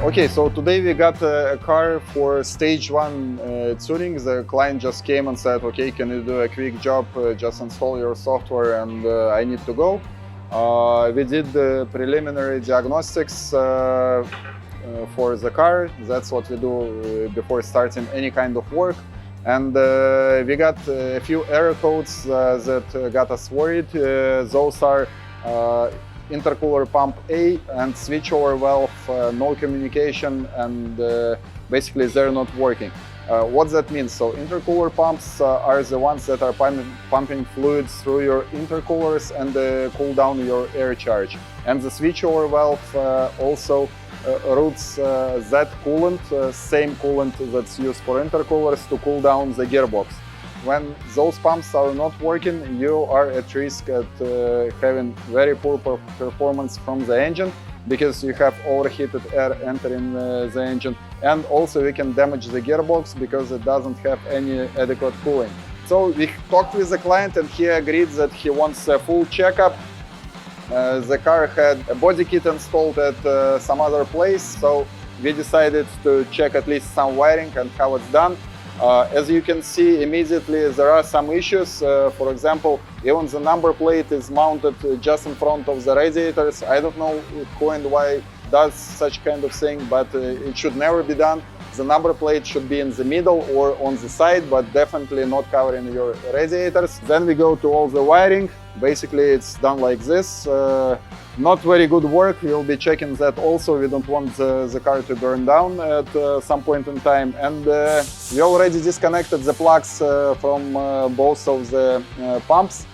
Okay, so today we got a car for stage 1 tuning. The client just came and said, okay, can you do a quick job, just install your software and I need to go. We did the preliminary diagnostics for the car. That's what we do before starting any kind of work. And we got a few error codes that got us worried. Those are intercooler pump A and switchover valve, no communication, and basically they're not working. What that means? So intercooler pumps are the ones that are pumping fluids through your intercoolers and cool down your air charge. And the switchover valve also routes that coolant, same coolant that's used for intercoolers, to cool down the gearbox. When those pumps are not working, you are at risk at having very poor performance from the engine, because you have overheated air entering the engine, and also you can damage the gearbox because it doesn't have any adequate cooling. So we talked with the client and he agreed that he wants a full checkup. The car had a body kit installed at some other place, so we decided to check at least some wiring and how it's done. As you can see, immediately there are some issues. For example, even the number plate is mounted just in front of the radiators. I don't know who and why does such kind of thing, but it should never be done. The number plate should be in the middle or on the side, but definitely not covering your radiators. Then we go to all the wiring. Basically, it's done like this. Not very good work. We'll be checking that also. We don't want the car to burn down at some point in time. And we already disconnected the plugs from both of the pumps.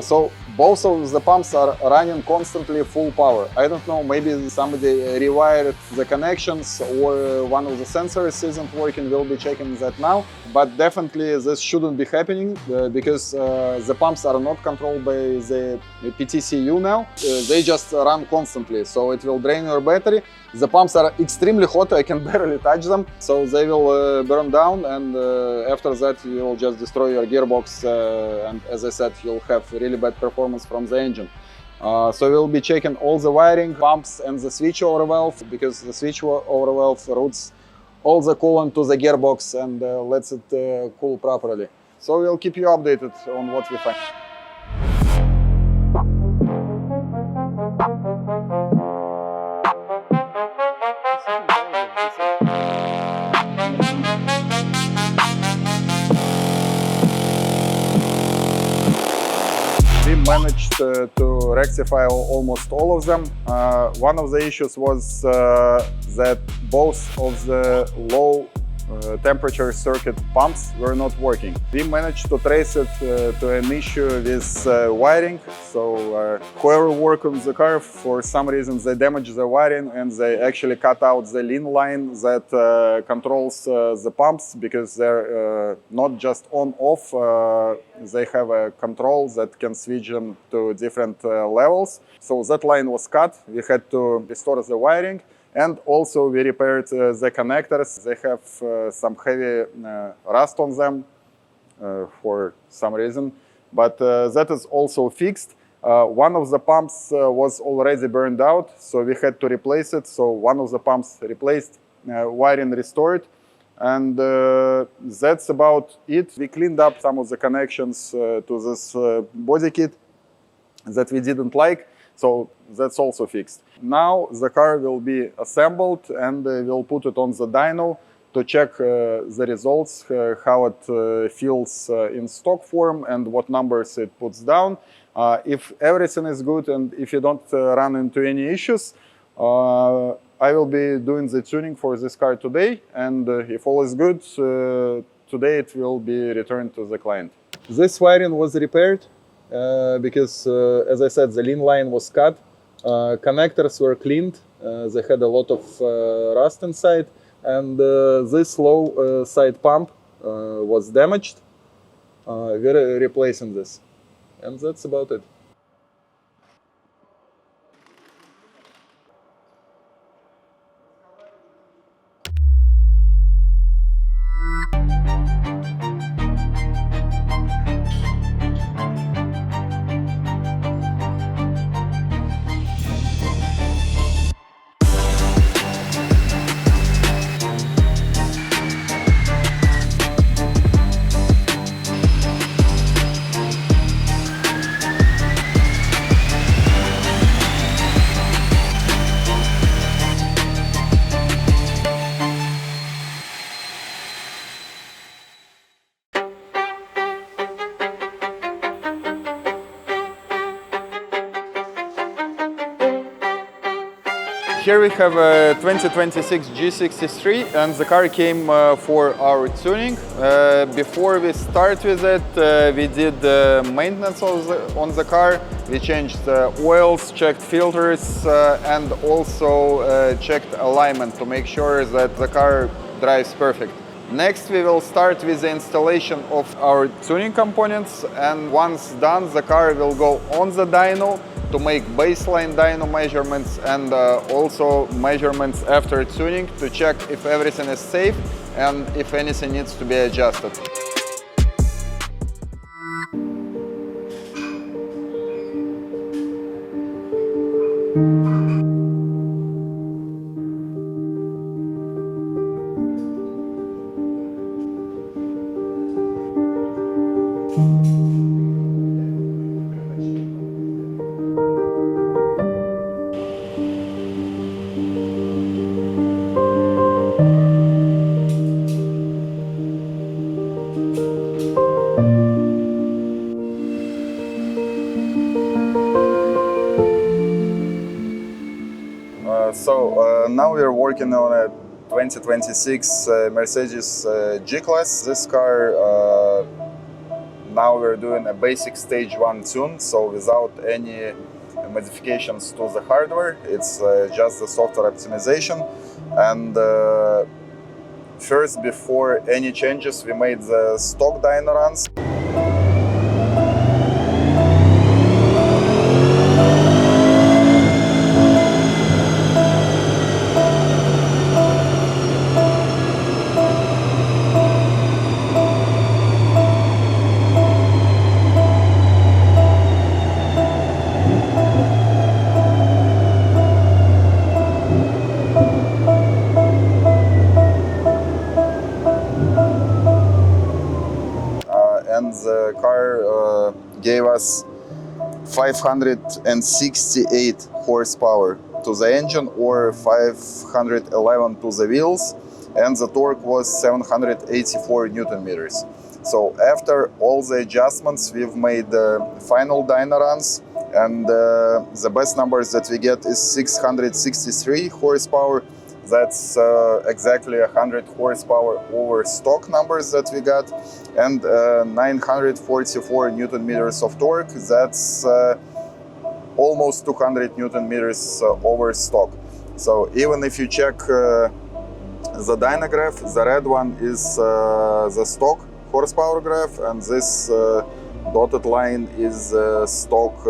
So both of the pumps are running constantly full power. I don't know, maybe somebody rewired the connections or one of the sensors isn't working. We'll be checking that now. But definitely this shouldn't be happening because the pumps are not controlled by the PTCU now. They just run constantly, so it will drain your battery. The pumps are extremely hot, I can barely touch them, so they will burn down, and after that you will just destroy your gearbox, and as I said, you'll have really bad performance from the engine. So we'll be checking all the wiring, pumps and the switchover valve, because the switchover valve routes all the coolant to the gearbox and lets it cool properly. So we'll keep you updated on what we find. We managed to rectify almost all of them. One of the issues was that both of the low temperature circuit pumps were not working. We managed to trace it to an issue with wiring. So whoever worked on the car, for some reason they damaged the wiring and they actually cut out the lean line that controls the pumps, because they're not just on-off, they have a control that can switch them to different levels. So that line was cut. We had to restore the wiring. And also we repaired the connectors. They have some heavy rust on them for some reason, but that is also fixed. One of the pumps was already burned out, so we had to replace it. So one of the pumps replaced, wiring restored, and that's about it. We cleaned up some of the connections to this body kit that we didn't like. So that's also fixed. Now the car will be assembled and we'll put it on the dyno to check the results, how it feels in stock form and what numbers it puts down. If everything is good and if you don't run into any issues, I will be doing the tuning for this car today, and if all is good, today it will be returned to the client. This wiring was repaired. Because, as I said, the lean line was cut, connectors were cleaned, they had a lot of rust inside, and this low side pump was damaged. We're replacing this, and that's about it. Here we have a 2026 G63 and the car came for our tuning. Before we start with it, we did maintenance on the car. We changed the oils, checked filters and also checked alignment to make sure that the car drives perfect. Next we will start with the installation of our tuning components, and once done the car will go on the dyno to make baseline dyno measurements and also measurements after tuning to check if everything is safe and if anything needs to be adjusted. Now we are working on a 2026 Mercedes G-Class. This car, now we're doing a basic stage 1 tune, so without any modifications to the hardware. It's just the software optimization. And first, before any changes, we made the stock dyno runs. And the car gave us 568 horsepower to the engine or 511 to the wheels, and the torque was 784 Newton meters. So after all the adjustments, we've made final dyno runs, and the best numbers that we get is 663 horsepower. That's exactly 100 horsepower over stock numbers that we got, and 944 Newton meters of torque. That's almost 200 Newton meters over stock. So even if you check the dyno graph, the red one is the stock horsepower graph, and this dotted line is stock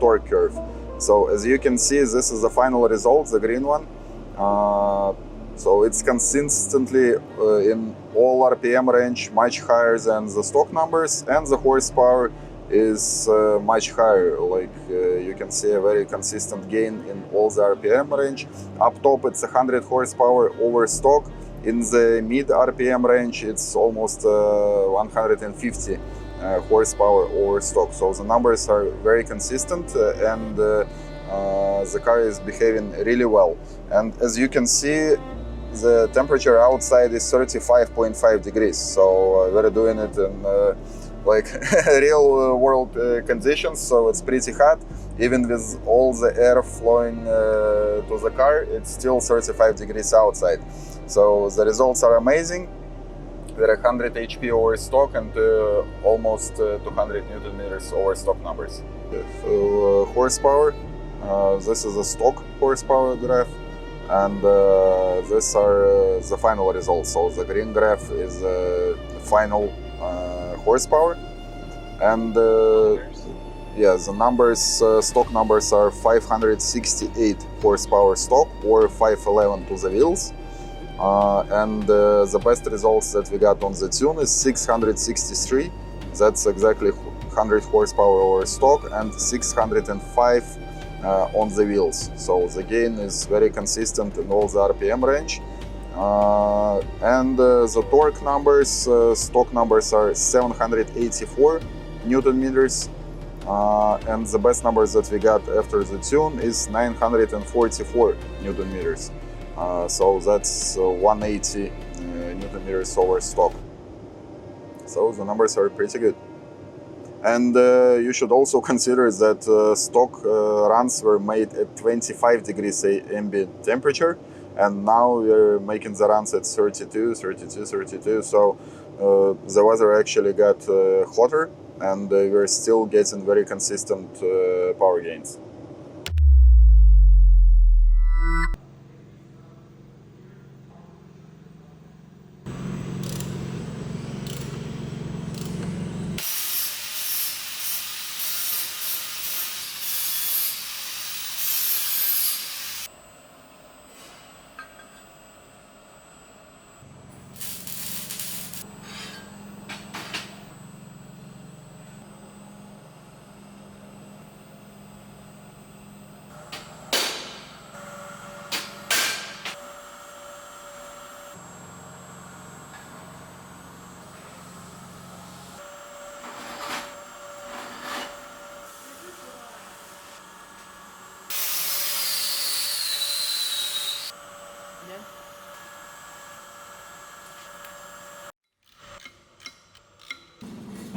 torque curve. So as you can see, this is the final result, the green one. So it's consistently in all RPM range much higher than the stock numbers, and the horsepower is much higher. Like you can see a very consistent gain in all the RPM range. Up top it's 100 horsepower over stock. In the mid RPM range it's almost 150 horsepower over stock. So the numbers are very consistent, and the car is behaving really well. And as you can see, the temperature outside is 35.5 degrees. So we're doing it in like real world conditions. So it's pretty hot. Even with all the air flowing to the car, it's still 35 degrees outside. So the results are amazing. We're 100 HP over stock and almost 200 Newton meters over stock numbers. So horsepower. This is a stock horsepower graph, and these are the final results. So the green graph is the final horsepower, and yeah, the numbers, stock numbers are 568 horsepower stock or 511 to the wheels, and the best results that we got on the tune is 663. That's exactly 100 horsepower over stock and 605 on the wheels. So the gain is very consistent in all the RPM range. And the torque numbers, stock numbers are 784 Newton meters. And the best numbers that we got after the tune is 944 Newton meters. So that's 180 Newton meters over stock. So the numbers are pretty good. And you should also consider that stock runs were made at 25 degrees ambient temperature, and now we're making the runs at 32, 32, 32. So the weather actually got hotter, and we're still getting very consistent power gains.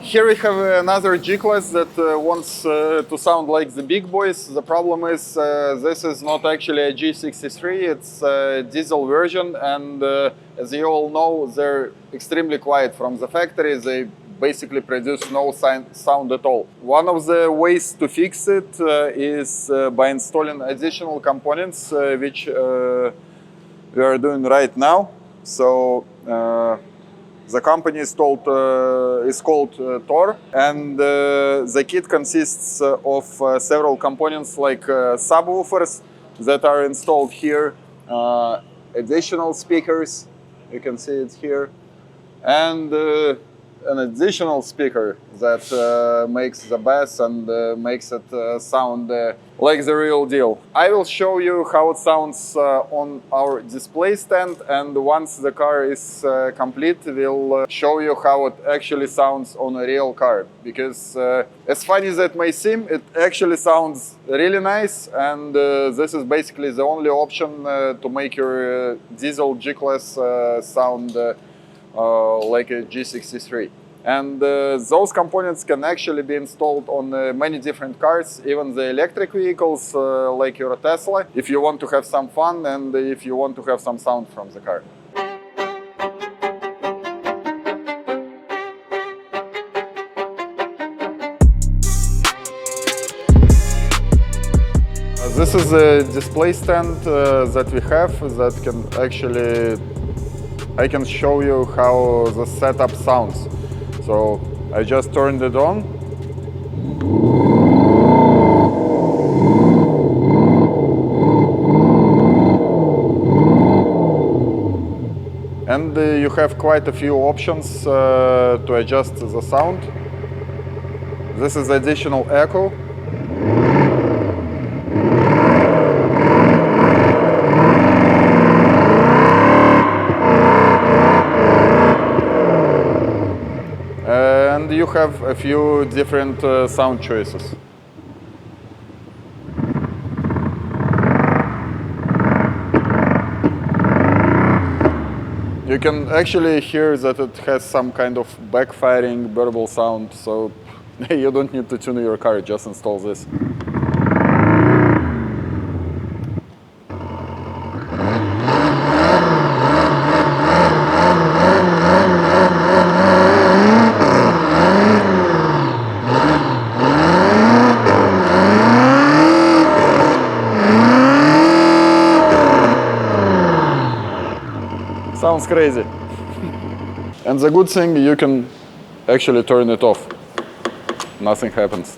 Here we have another G-Class that wants to sound like the big boys. The problem is this is not actually a G63, it's a diesel version, and as you all know, they're extremely quiet from the factory. They basically produce no sound at all. One of the ways to fix it is by installing additional components, which we are doing right now. So the company is called Tor, and the kit consists of several components like subwoofers that are installed here, additional speakers, you can see it here, and an additional speaker that makes the bass and makes it sound like the real deal. I will show you how it sounds on our display stand, and once the car is complete, we'll show you how it actually sounds on a real car. Because as funny as it may seem, it actually sounds really nice, and this is basically the only option to make your diesel G-Class sound like a G63. And those components can actually be installed on many different cars, even the electric vehicles like your Tesla, if you want to have some fun and if you want to have some sound from the car. This is a display stand that we have that can actually, I can show you how the setup sounds. So I just turned it on. And you have quite a few options to adjust the sound. This is additional echo. And you have a few different sound choices. You can actually hear that it has some kind of backfiring burble sound, so you don't need to tune your car, just install this. Sounds crazy. And the good thing, you can actually turn it off. Nothing happens.